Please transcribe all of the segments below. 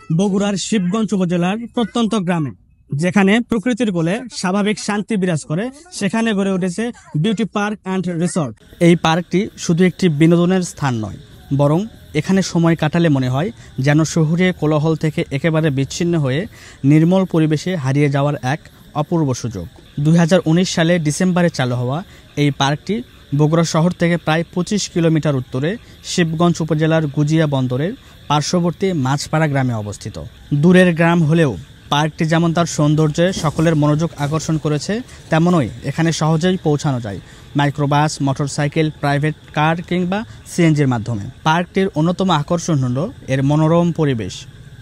বগুড়ার শিবগঞ্জ উপজেলার প্রত্যন্ত গ্রামে, যেখানে প্রকৃতির কোলে স্বাভাবিক শান্তি বিরাজ করে, সেখানে গড়ে উঠেছে বিউটি পার্ক অ্যান্ড রিসর্ট। এই পার্কটি শুধু একটি বিনোদনের স্থান নয়, বরং এখানে সময় কাটালে মনে হয় যেন শহুরে কোলাহল থেকে একেবারে বিচ্ছিন্ন হয়ে নির্মল পরিবেশে হারিয়ে যাওয়ার এক অপূর্ব সুযোগ। 2019 সালে ডিসেম্বরে চালু হওয়া এই পার্কটি বগুড়া শহর থেকে প্রায় 25 কিলোমিটার উত্তরে শিবগঞ্জ উপজেলার গুজিয়া বন্দরের পার্শ্ববর্তী মাছপাড়া গ্রামে অবস্থিত। দূরের গ্রাম হলেও পার্কটি যেমন তার সৌন্দর্যে সকলের মনোযোগ আকর্ষণ করেছে, তেমনই এখানে সহজেই পৌঁছানো যায় মাইক্রোবাস, মোটরসাইকেল, প্রাইভেট কার কিংবা সিএনজির মাধ্যমে। পার্কটির অন্যতম আকর্ষণ হল এর মনোরম পরিবেশ।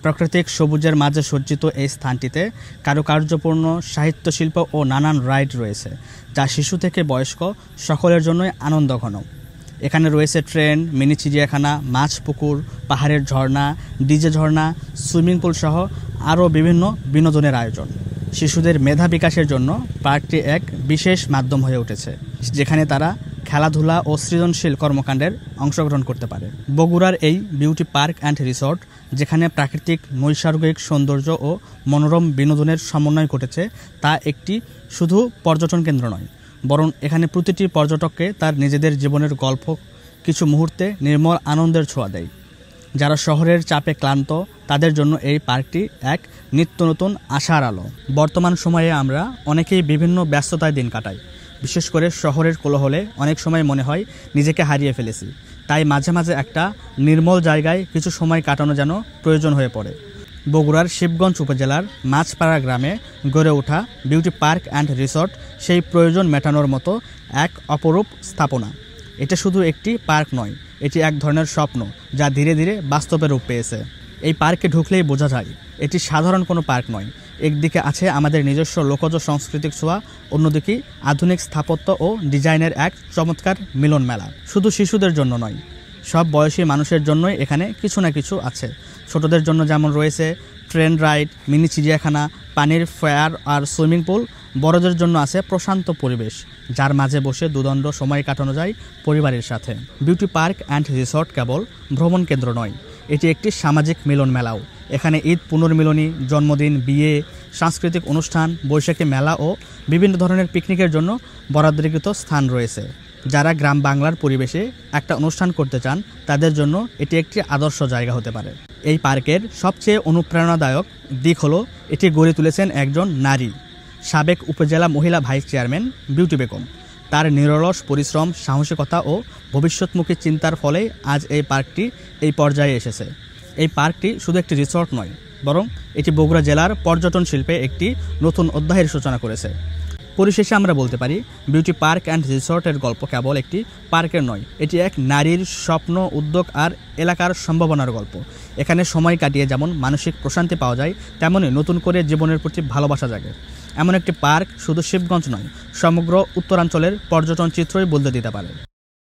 প্রাকৃতিক সবুজের মাঝে সজ্জিত এই স্থানটিতে কারুকার্যপূর্ণ সাহিত্যশিল্প ও নানান রাইড রয়েছে, যা শিশু থেকে বয়স্ক সকলের জন্যই আনন্দঘন। এখানে রয়েছে ট্রেন, মিনি চিড়িয়াখানা, মাছ পুকুর, পাহাড়ের ঝর্ণা, ডিজে ঝর্ণা, সুইমিং পুল সহ আরও বিভিন্ন বিনোদনের আয়োজন। শিশুদের মেধা বিকাশের জন্য পার্কটি এক বিশেষ মাধ্যম হয়ে উঠেছে, যেখানে তারা খেলাধুলা ও সৃজনশীল কর্মকাণ্ডের অংশগ্রহণ করতে পারে। বগুড়ার এই বিউটি পার্ক অ্যান্ড রিসর্ট, যেখানে প্রাকৃতিক নৈসর্গিক সৌন্দর্য ও মনোরম বিনোদনের সমন্বয় ঘটেছে, তা একটি শুধু পর্যটন কেন্দ্র নয়, বরং এখানে প্রতিটি পর্যটককে তার নিজেদের জীবনের গল্প কিছু মুহূর্তে নির্মল আনন্দের ছোঁয়া দেয়। যারা শহরের চাপে ক্লান্ত, তাদের জন্য এই পার্কটি এক নিত্য নতুন আশার আলো। বর্তমান সময়ে আমরা অনেকেই বিভিন্ন ব্যস্ততায় দিন কাটাই, বিশেষ করে শহরের কোলাহলে অনেক সময় মনে হয় নিজেকে হারিয়ে ফেলেছি। তাই মাঝে মাঝে একটা নির্মল জায়গায় কিছু সময় কাটানো যেন প্রয়োজন হয়ে পড়ে। বগুড়ার শিবগঞ্জ উপজেলার মাছপাড়া গ্রামে গড়ে ওঠা বিউটি পার্ক অ্যান্ড রিসর্ট সেই প্রয়োজন মেটানোর মতো এক অপরূপ স্থাপনা। এটা শুধু একটি পার্ক নয়, এটি এক ধরনের স্বপ্ন যা ধীরে ধীরে বাস্তবে রূপ পেয়েছে। এই পার্কে ঢুকলেই বোঝা যায় এটি সাধারণ কোনো পার্ক নয়। একদিকে আছে আমাদের নিজস্ব লোকজ সাংস্কৃতিক ছোঁয়া, অন্যদিকে আধুনিক স্থাপত্য ও ডিজাইনের এক চমৎকার মিলন মেলা। শুধু শিশুদের জন্য নয়, সব বয়সী মানুষের জন্যই এখানে কিছু না কিছু আছে। ছোটদের জন্য যেমন রয়েছে ট্রেন রাইড, মিনি চিড়িয়াখানা, পানির ফেয়ার আর সুইমিং পুল। বড়দের জন্য আছে প্রশান্ত পরিবেশ, যার মাঝে বসে দুদণ্ড সময় কাটানো যায় পরিবারের সাথে। বিউটি পার্ক অ্যান্ড রিসর্ট কেবল ভ্রমণ কেন্দ্র নয়, এটি একটি সামাজিক মিলন মেলাও। এখানে ঈদ, পুনর্মিলনী, জন্মদিন, বিয়ে, সাংস্কৃতিক অনুষ্ঠান, বৈশাখী মেলা ও বিভিন্ন ধরনের পিকনিকের জন্য বরাদ্দকৃত স্থান রয়েছে। যারা গ্রাম বাংলার পরিবেশে একটা অনুষ্ঠান করতে চান, তাদের জন্য এটি একটি আদর্শ জায়গা হতে পারে। এই পার্কের সবচেয়ে অনুপ্রেরণাদায়ক দিক হলো এটি গড়ে তুলেছেন একজন নারী, সাবেক উপজেলা মহিলা ভাইস চেয়ারম্যান বিউটি বেগম। তার নিরলস পরিশ্রম, সাহসিকতা ও ভবিষ্যৎমুখী চিন্তার ফলে আজ এই পার্কটি এই পর্যায়ে এসেছে। এই পার্কটি শুধু একটি রিসর্ট নয়, বরং এটি বগুড়া জেলার পর্যটন শিল্পে একটি নতুন অধ্যায়ের সূচনা করেছে। পরিশেষে আমরা বলতে পারি, বিউটি পার্ক অ্যান্ড রিসর্টের গল্প কেবল একটি পার্কের নয়, এটি এক নারীর স্বপ্ন, উদ্যোগ আর এলাকার সম্ভাবনার গল্প। এখানে সময় কাটিয়ে যেমন মানসিক প্রশান্তি পাওয়া যায়, তেমনই নতুন করে জীবনের প্রতি ভালোবাসা জাগে। এমন একটি পার্ক শুধু শিবগঞ্জ নয়, সমগ্র উত্তরাঞ্চলের পর্যটন চিত্রই বদলে দিতে পারে।